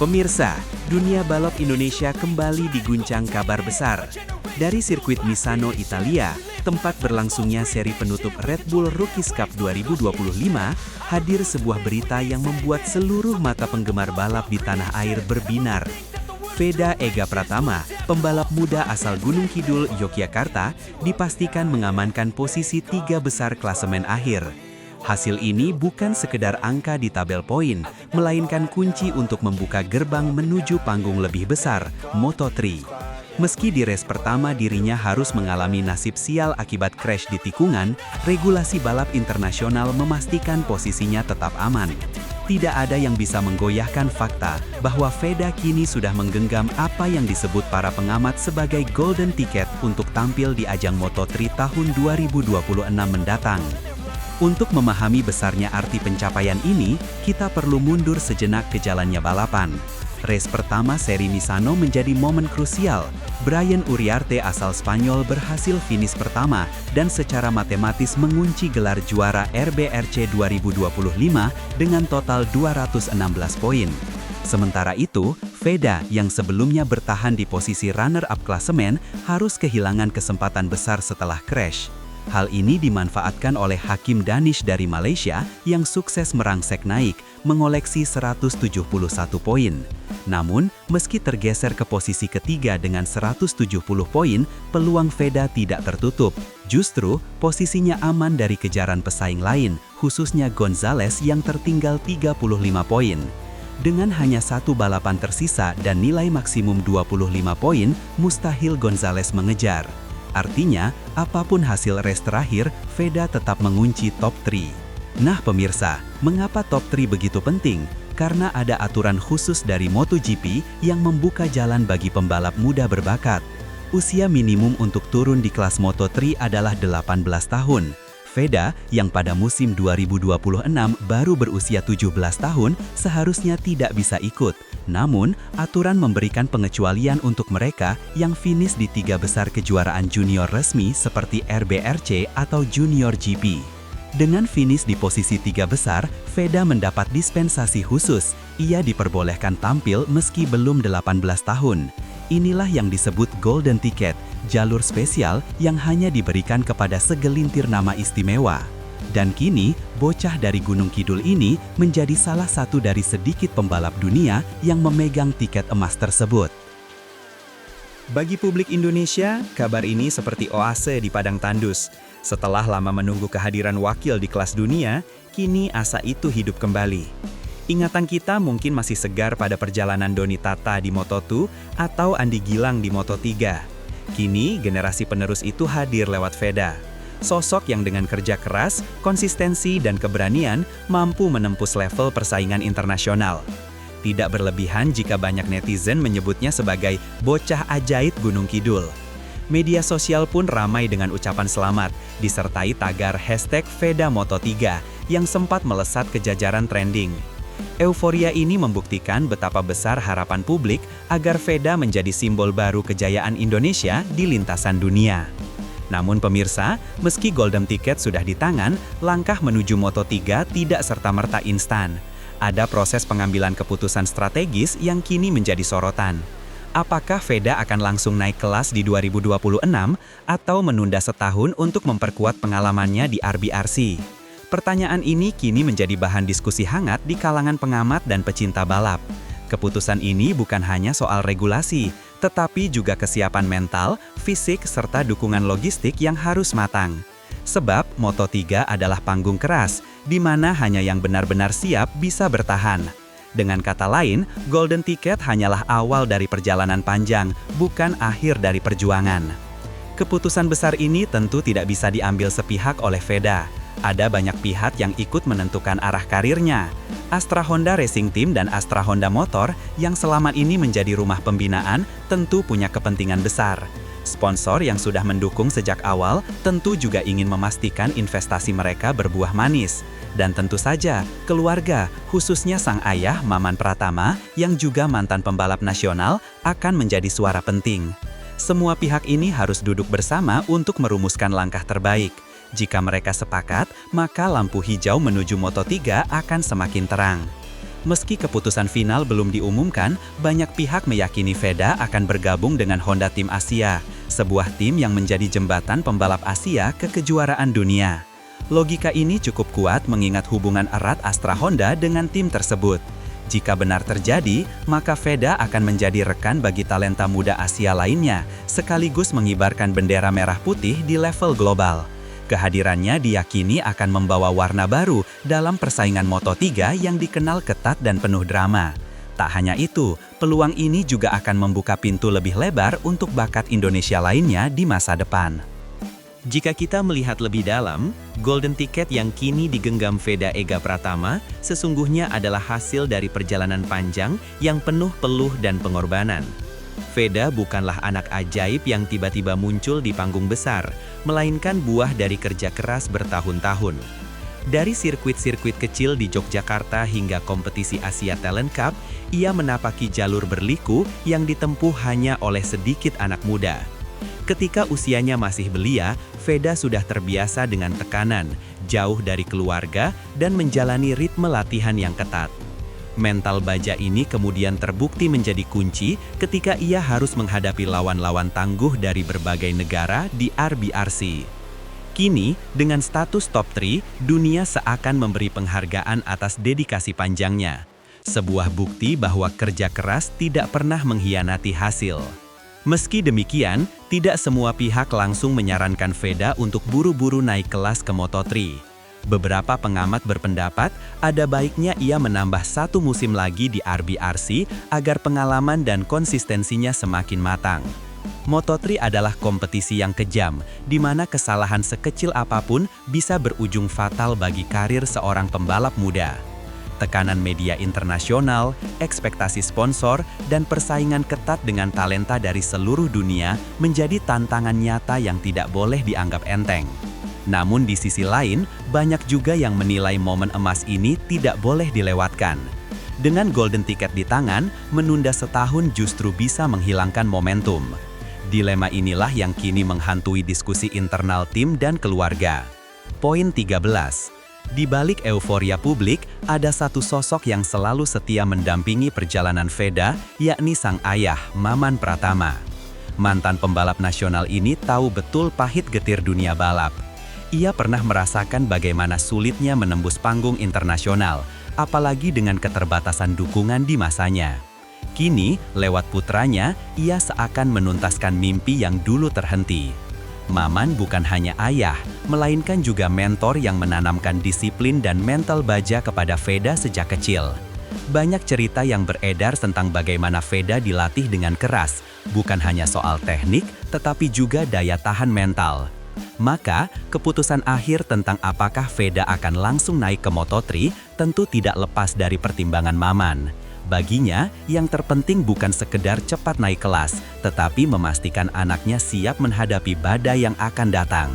Pemirsa, dunia balap Indonesia kembali diguncang kabar besar. Dari sirkuit Misano, Italia, tempat berlangsungnya seri penutup Red Bull Rookies Cup 2025, hadir sebuah berita yang membuat seluruh mata penggemar balap di tanah air berbinar. Veda Ega Pratama, pembalap muda asal Gunung Kidul, Yogyakarta, dipastikan mengamankan posisi 3 besar klasemen akhir. Hasil ini bukan sekedar angka di tabel poin, melainkan kunci untuk membuka gerbang menuju panggung lebih besar, Moto3. Meski di race pertama dirinya harus mengalami nasib sial akibat crash di tikungan, regulasi balap internasional memastikan posisinya tetap aman. Tidak ada yang bisa menggoyahkan fakta bahwa Veda kini sudah menggenggam apa yang disebut para pengamat sebagai golden ticket untuk tampil di ajang Moto3 tahun 2026 mendatang. Untuk memahami besarnya arti pencapaian ini, kita perlu mundur sejenak ke jalannya balapan. Race pertama seri Misano menjadi momen krusial. Brian Uriarte asal Spanyol berhasil finish pertama dan secara matematis mengunci gelar juara RBRC 2025 dengan total 216 poin. Sementara itu, Veda yang sebelumnya bertahan di posisi runner-up klasemen harus kehilangan kesempatan besar setelah crash. Hal ini dimanfaatkan oleh Hakim Danish dari Malaysia yang sukses merangsek naik, mengoleksi 171 poin. Namun, meski tergeser ke posisi ketiga dengan 170 poin, peluang Veda tidak tertutup. Justru, posisinya aman dari kejaran pesaing lain, khususnya Gonzalez yang tertinggal 35 poin. Dengan hanya satu balapan tersisa dan nilai maksimum 25 poin, mustahil Gonzalez mengejar. Artinya, apapun hasil race terakhir, Veda tetap mengunci top 3. Nah pemirsa, mengapa top 3 begitu penting? Karena ada aturan khusus dari MotoGP yang membuka jalan bagi pembalap muda berbakat. Usia minimum untuk turun di kelas Moto3 adalah 18 tahun. Veda, yang pada musim 2026 baru berusia 17 tahun, seharusnya tidak bisa ikut. Namun, aturan memberikan pengecualian untuk mereka yang finish di 3 besar kejuaraan junior resmi seperti RBRC atau Junior GP. Dengan finish di posisi 3 besar, Veda mendapat dispensasi khusus. Ia diperbolehkan tampil meski belum 18 tahun. Inilah yang disebut Golden Ticket, jalur spesial yang hanya diberikan kepada segelintir nama istimewa. Dan kini, bocah dari Gunung Kidul ini menjadi salah satu dari sedikit pembalap dunia yang memegang tiket emas tersebut. Bagi publik Indonesia, kabar ini seperti oase di padang tandus. Setelah lama menunggu kehadiran wakil di kelas dunia, kini asa itu hidup kembali. Ingatan kita mungkin masih segar pada perjalanan Doni Tata di Moto2 atau Andi Gilang di Moto3. Kini, generasi penerus itu hadir lewat Veda. Sosok yang dengan kerja keras, konsistensi, dan keberanian mampu menembus level persaingan internasional. Tidak berlebihan jika banyak netizen menyebutnya sebagai bocah ajaib Gunung Kidul. Media sosial pun ramai dengan ucapan selamat, disertai tagar #VedaMoto3 yang sempat melesat ke jajaran trending. Euforia ini membuktikan betapa besar harapan publik agar Veda menjadi simbol baru kejayaan Indonesia di lintasan dunia. Namun pemirsa, meski Golden Ticket sudah di tangan, langkah menuju Moto3 tidak serta-merta instan. Ada proses pengambilan keputusan strategis yang kini menjadi sorotan. Apakah Veda akan langsung naik kelas di 2026 atau menunda setahun untuk memperkuat pengalamannya di RBRC? Pertanyaan ini kini menjadi bahan diskusi hangat di kalangan pengamat dan pecinta balap. Keputusan ini bukan hanya soal regulasi, tetapi juga kesiapan mental, fisik, serta dukungan logistik yang harus matang. Sebab Moto3 adalah panggung keras, di mana hanya yang benar-benar siap bisa bertahan. Dengan kata lain, Golden Ticket hanyalah awal dari perjalanan panjang, bukan akhir dari perjuangan. Keputusan besar ini tentu tidak bisa diambil sepihak oleh Veda. Ada banyak pihak yang ikut menentukan arah karirnya. Astra Honda Racing Team dan Astra Honda Motor yang selama ini menjadi rumah pembinaan tentu punya kepentingan besar. Sponsor yang sudah mendukung sejak awal tentu juga ingin memastikan investasi mereka berbuah manis. Dan tentu saja, keluarga, khususnya sang ayah Maman Pratama yang juga mantan pembalap nasional akan menjadi suara penting. Semua pihak ini harus duduk bersama untuk merumuskan langkah terbaik. Jika mereka sepakat, maka lampu hijau menuju Moto3 akan semakin terang. Meski keputusan final belum diumumkan, banyak pihak meyakini Veda akan bergabung dengan Honda Tim Asia, sebuah tim yang menjadi jembatan pembalap Asia ke kejuaraan dunia. Logika ini cukup kuat mengingat hubungan erat Astra Honda dengan tim tersebut. Jika benar terjadi, maka Veda akan menjadi rekan bagi talenta muda Asia lainnya, sekaligus mengibarkan bendera merah putih di level global. Kehadirannya diyakini akan membawa warna baru dalam persaingan Moto3 yang dikenal ketat dan penuh drama. Tak hanya itu, peluang ini juga akan membuka pintu lebih lebar untuk bakat Indonesia lainnya di masa depan. Jika kita melihat lebih dalam, Golden Ticket yang kini digenggam Veda Ega Pratama sesungguhnya adalah hasil dari perjalanan panjang yang penuh peluh dan pengorbanan. Veda bukanlah anak ajaib yang tiba-tiba muncul di panggung besar, melainkan buah dari kerja keras bertahun-tahun. Dari sirkuit-sirkuit kecil di Yogyakarta hingga kompetisi Asia Talent Cup, ia menapaki jalur berliku yang ditempuh hanya oleh sedikit anak muda. Ketika usianya masih belia, Veda sudah terbiasa dengan tekanan, jauh dari keluarga, dan menjalani ritme latihan yang ketat. Mental baja ini kemudian terbukti menjadi kunci ketika ia harus menghadapi lawan-lawan tangguh dari berbagai negara di RBRC. Kini, dengan status top 3, dunia seakan memberi penghargaan atas dedikasi panjangnya. Sebuah bukti bahwa kerja keras tidak pernah mengkhianati hasil. Meski demikian, tidak semua pihak langsung menyarankan Veda untuk buru-buru naik kelas ke Moto3. Beberapa pengamat berpendapat, ada baiknya ia menambah 1 musim lagi di RBRC agar pengalaman dan konsistensinya semakin matang. Moto3 adalah kompetisi yang kejam, di mana kesalahan sekecil apapun bisa berujung fatal bagi karir seorang pembalap muda. Tekanan media internasional, ekspektasi sponsor, dan persaingan ketat dengan talenta dari seluruh dunia menjadi tantangan nyata yang tidak boleh dianggap enteng. Namun di sisi lain, banyak juga yang menilai momen emas ini tidak boleh dilewatkan. Dengan Golden Ticket di tangan, menunda setahun justru bisa menghilangkan momentum. Dilema inilah yang kini menghantui diskusi internal tim dan keluarga. Poin 13. Di balik euforia publik, ada satu sosok yang selalu setia mendampingi perjalanan Veda, yakni sang ayah, Maman Pratama. Mantan pembalap nasional ini tahu betul pahit getir dunia balap. Ia pernah merasakan bagaimana sulitnya menembus panggung internasional, apalagi dengan keterbatasan dukungan di masanya. Kini, lewat putranya, ia seakan menuntaskan mimpi yang dulu terhenti. Maman bukan hanya ayah, melainkan juga mentor yang menanamkan disiplin dan mental baja kepada Veda sejak kecil. Banyak cerita yang beredar tentang bagaimana Veda dilatih dengan keras, bukan hanya soal teknik, tetapi juga daya tahan mental. Maka, keputusan akhir tentang apakah Veda akan langsung naik ke Moto3 tentu tidak lepas dari pertimbangan Maman. Baginya, yang terpenting bukan sekedar cepat naik kelas, tetapi memastikan anaknya siap menghadapi badai yang akan datang.